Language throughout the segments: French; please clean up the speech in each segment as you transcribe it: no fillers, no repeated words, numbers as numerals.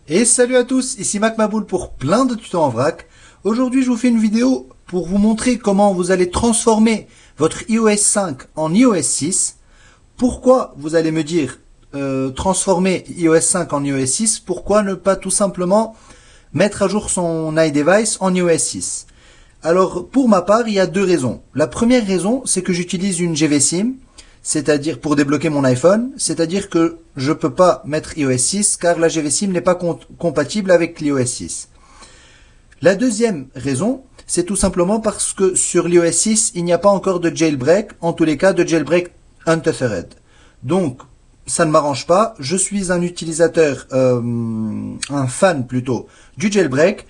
Et salut à tous, ici Mac Maboul pour plein de tutos en vrac. Aujourd'hui je vous fais une vidéo pour vous montrer comment vous allez transformer votre iOS 5 en iOS 6. Pourquoi, vous allez me dire, transformer iOS 5 en iOS 6, pourquoi ne pas tout simplement mettre à jour son iDevice en iOS 6? Alors pour ma part, il y a deux raisons. La première raison, c'est que j'utilise une GVSIM, c'est-à-dire pour débloquer mon iPhone, c'est-à-dire que je peux pas mettre iOS 6 car la GVSIM n'est pas compatible avec l'iOS 6. La deuxième raison, c'est tout simplement parce que sur l'iOS 6, il n'y a pas encore de jailbreak, en tous les cas de jailbreak untethered. Donc, ça ne m'arrange pas, je suis un utilisateur, un fan plutôt, du jailbreak.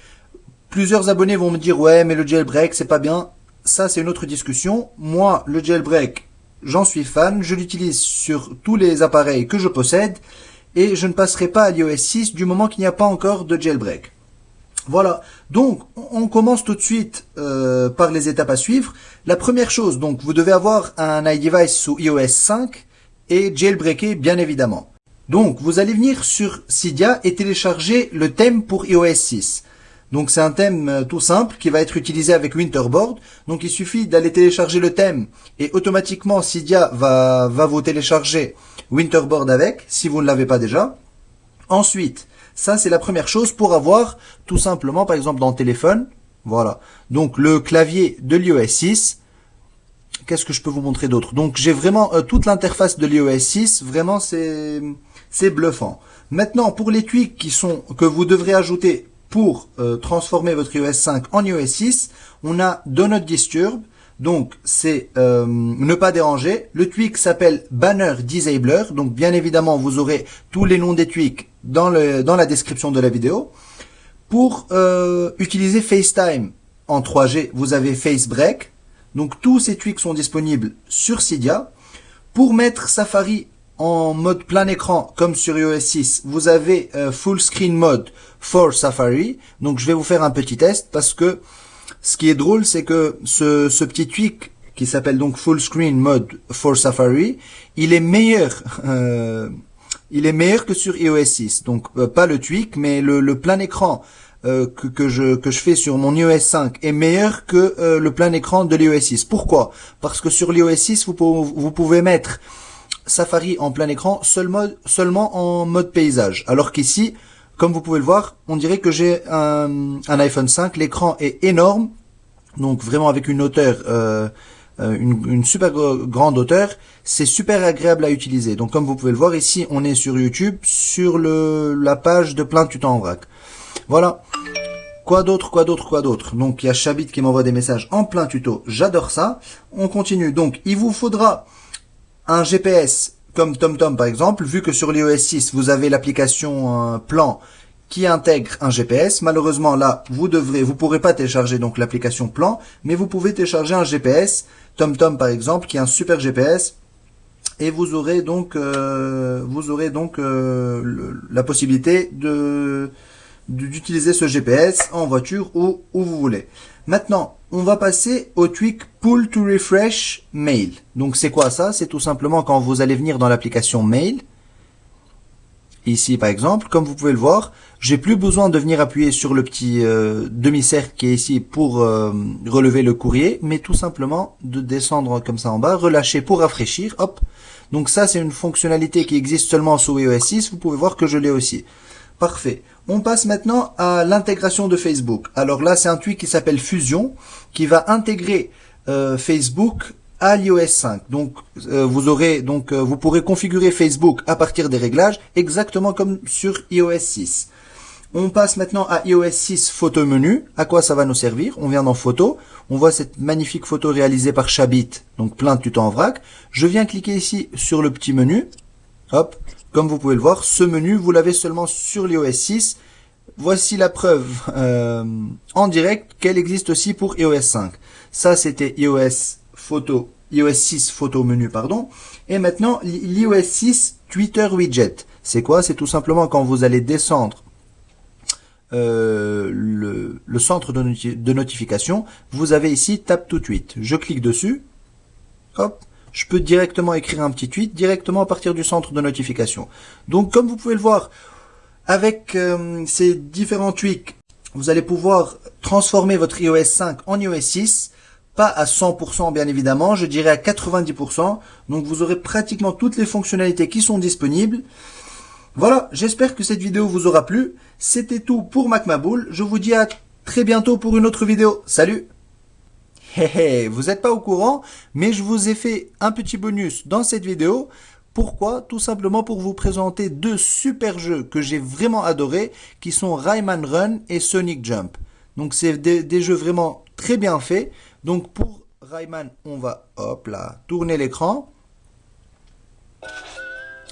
Plusieurs abonnés vont me dire, ouais, mais le jailbreak, c'est pas bien. Ça, c'est une autre discussion. Moi, le jailbreak, j'en suis fan, je l'utilise sur tous les appareils que je possède et je ne passerai pas à l'iOS 6 du moment qu'il n'y a pas encore de jailbreak. Voilà, donc on commence tout de suite par les étapes à suivre. La première chose, donc vous devez avoir un iDevice sous iOS 5 et jailbreaker bien évidemment. Donc vous allez venir sur Cydia et télécharger le thème pour iOS 6. Donc c'est un thème tout simple qui va être utilisé avec Winterboard. Donc il suffit d'aller télécharger le thème et automatiquement Cydia va vous télécharger Winterboard avec, si vous ne l'avez pas déjà. Ensuite, ça c'est la première chose pour avoir tout simplement par exemple dans le téléphone. Voilà. Donc le clavier de l'iOS 6. Qu'est-ce que je peux vous montrer d'autre? Donc j'ai vraiment toute l'interface de l'iOS 6. Vraiment c'est bluffant. Maintenant pour les tweaks que vous devrez ajouter pour transformer votre iOS 5 en iOS 6, on a Do Not Disturb, donc c'est ne pas déranger. Le tweak s'appelle Banner Disabler, donc bien évidemment vous aurez tous les noms des tweaks dans la description de la vidéo. Pour utiliser FaceTime en 3G, vous avez Face Break, donc tous ces tweaks sont disponibles sur Cydia. Pour mettre Safari en mode plein écran, comme sur iOS 6, vous avez Full Screen Mode for Safari. Donc je vais vous faire un petit test parce que ce qui est drôle, c'est que ce petit tweak qui s'appelle donc Full Screen Mode for Safari, il est meilleur que sur iOS 6. Donc pas le tweak, mais le plein écran que je fais sur mon iOS 5 est meilleur que le plein écran de l'iOS 6. Pourquoi? Parce que sur l'iOS 6, vous pouvez mettre Safari en plein écran seulement en mode paysage. Alors qu'ici, comme vous pouvez le voir, on dirait que j'ai un iPhone 5. L'écran est énorme, donc vraiment avec une hauteur, une super grande hauteur. C'est super agréable à utiliser. Donc comme vous pouvez le voir ici, on est sur YouTube, sur la page de plein tutos en vrac. Voilà. Quoi d'autre? Donc il y a Chabit qui m'envoie des messages en plein tuto. J'adore ça. On continue. Donc il vous faudra un GPS comme TomTom par exemple, vu que sur l'iOS 6 vous avez l'application Plan qui intègre un GPS. Malheureusement là vous pourrez pas télécharger donc l'application Plan, mais vous pouvez télécharger un GPS TomTom par exemple qui est un super GPS et vous aurez donc la possibilité d'utiliser ce GPS en voiture ou où vous voulez. Maintenant, on va passer au tweak Pull to Refresh Mail. Donc c'est quoi ça? C'est tout simplement quand vous allez venir dans l'application Mail. Ici par exemple, comme vous pouvez le voir, j'ai plus besoin de venir appuyer sur le petit demi-cercle qui est ici pour relever le courrier, mais tout simplement de descendre comme ça en bas, relâcher pour rafraîchir, hop. Donc ça c'est une fonctionnalité qui existe seulement sous iOS 6, vous pouvez voir que je l'ai aussi. Parfait. On passe maintenant à l'intégration de Facebook. Alors là, c'est un tweak qui s'appelle Fusion, qui va intégrer Facebook à l'iOS 5. Donc vous pourrez configurer Facebook à partir des réglages, exactement comme sur iOS 6. On passe maintenant à iOS 6 photo menu. À quoi ça va nous servir? On vient dans photo. On voit cette magnifique photo réalisée par Chabit, donc plein de tutos en vrac. Je viens cliquer ici sur le petit menu. Hop. Comme vous pouvez le voir, ce menu, vous l'avez seulement sur l'iOS 6. Voici la preuve en direct qu'elle existe aussi pour iOS 5. Ça, c'était iOS 6 photo menu, pardon. Et maintenant, l'iOS 6 Twitter widget. C'est quoi? C'est tout simplement quand vous allez descendre le centre de notification, vous avez ici Tap to Tweet. Je clique dessus. Hop. Je peux directement écrire un petit tweet directement à partir du centre de notification. Donc comme vous pouvez le voir, Avec ces différents tweaks, vous allez pouvoir transformer votre iOS 5 en iOS 6. Pas à 100% bien évidemment, je dirais à 90%. Donc vous aurez pratiquement toutes les fonctionnalités qui sont disponibles. Voilà, j'espère que cette vidéo vous aura plu. C'était tout pour MacMaboul. Je vous dis à très bientôt pour une autre vidéo. Salut! Vous n'êtes pas au courant, mais je vous ai fait un petit bonus dans cette vidéo. Pourquoi? Tout simplement pour vous présenter deux super jeux que j'ai vraiment adorés, qui sont Rayman Run et Sonic Jump. Donc c'est des jeux vraiment très bien faits. Donc pour Rayman, on va hop là tourner l'écran.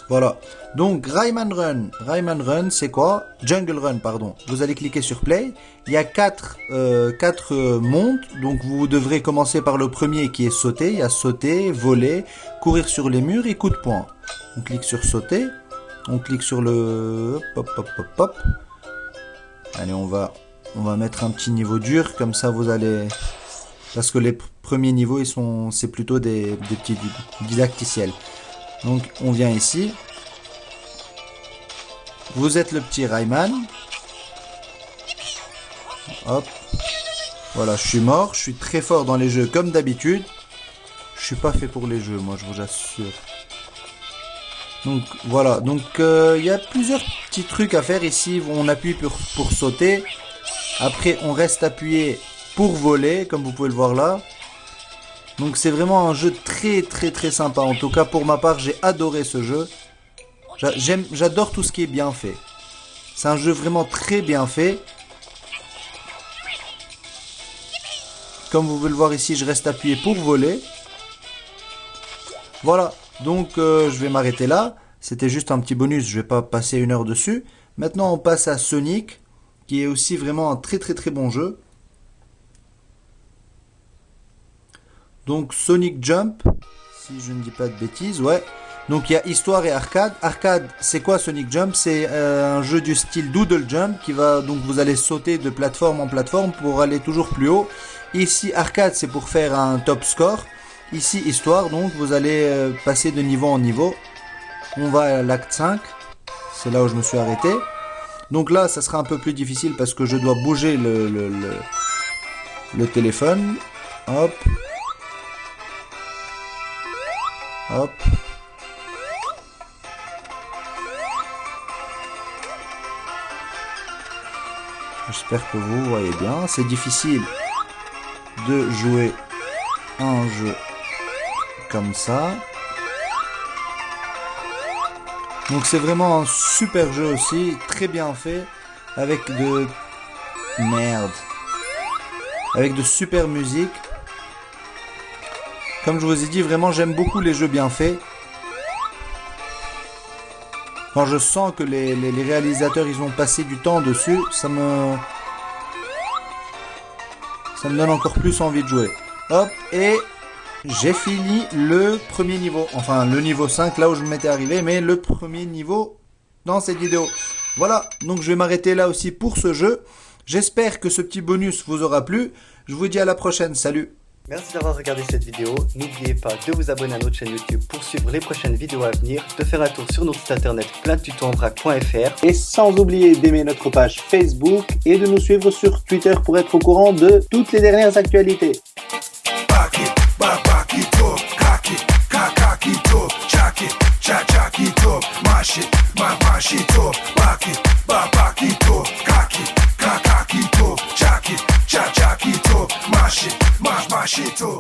Voilà. Donc Rayman Run, c'est quoi? Jungle Run, pardon. Vous allez cliquer sur Play. Il y a quatre mondes. Donc vous devrez commencer par le premier qui est sauter. Il y a sauter, voler, courir sur les murs et coup de poing. On clique sur sauter. On clique sur le hop. Allez, on va mettre un petit niveau dur comme ça vous allez, parce que les premiers niveaux c'est plutôt des petits didacticiels. Donc on vient ici. Vous êtes le petit Rayman. Hop. Voilà, je suis mort. Je suis très fort dans les jeux comme d'habitude. Je suis pas fait pour les jeux, moi, je vous assure. Donc voilà. Donc il y a plusieurs petits trucs à faire ici. On appuie pour sauter. Après, on reste appuyé pour voler, comme vous pouvez le voir là. Donc c'est vraiment un jeu très sympa. En tout cas, pour ma part, j'ai adoré ce jeu. J'adore tout ce qui est bien fait. C'est un jeu vraiment très bien fait. Comme vous pouvez le voir ici, je reste appuyé pour voler. Voilà. Donc je vais m'arrêter là. C'était juste un petit bonus. Je vais pas passer 1 heure dessus. Maintenant, on passe à Sonic, qui est aussi vraiment un très bon jeu. Donc Sonic Jump, si je ne dis pas de bêtises, ouais. Donc il y a histoire et arcade. Arcade, c'est quoi Sonic Jump? C'est un jeu du style Doodle Jump qui va, donc vous allez sauter de plateforme en plateforme pour aller toujours plus haut. Ici arcade, c'est pour faire un top score. Ici histoire, donc vous allez passer de niveau en niveau. On va à l'acte 5, c'est là où je me suis arrêté. Donc là, ça sera un peu plus difficile parce que je dois bouger le téléphone. Hop. Hop. J'espère que vous voyez bien. C'est difficile de jouer un jeu comme ça. Donc c'est vraiment un super jeu aussi, très bien fait, avec de super musique. Comme je vous ai dit, vraiment j'aime beaucoup les jeux bien faits. Quand je sens que les réalisateurs ils ont passé du temps dessus, ça me donne encore plus envie de jouer. Hop, et j'ai fini le premier niveau. Enfin, le niveau 5, là où je m'étais arrivé, mais le premier niveau dans cette vidéo. Voilà, donc je vais m'arrêter là aussi pour ce jeu. J'espère que ce petit bonus vous aura plu. Je vous dis à la prochaine, salut! Merci d'avoir regardé cette vidéo, n'oubliez pas de vous abonner à notre chaîne YouTube pour suivre les prochaines vidéos à venir, de faire un tour sur notre site internet pleindetutosenvrac.fr et sans oublier d'aimer notre page Facebook et de nous suivre sur Twitter pour être au courant de toutes les dernières actualités. Machito.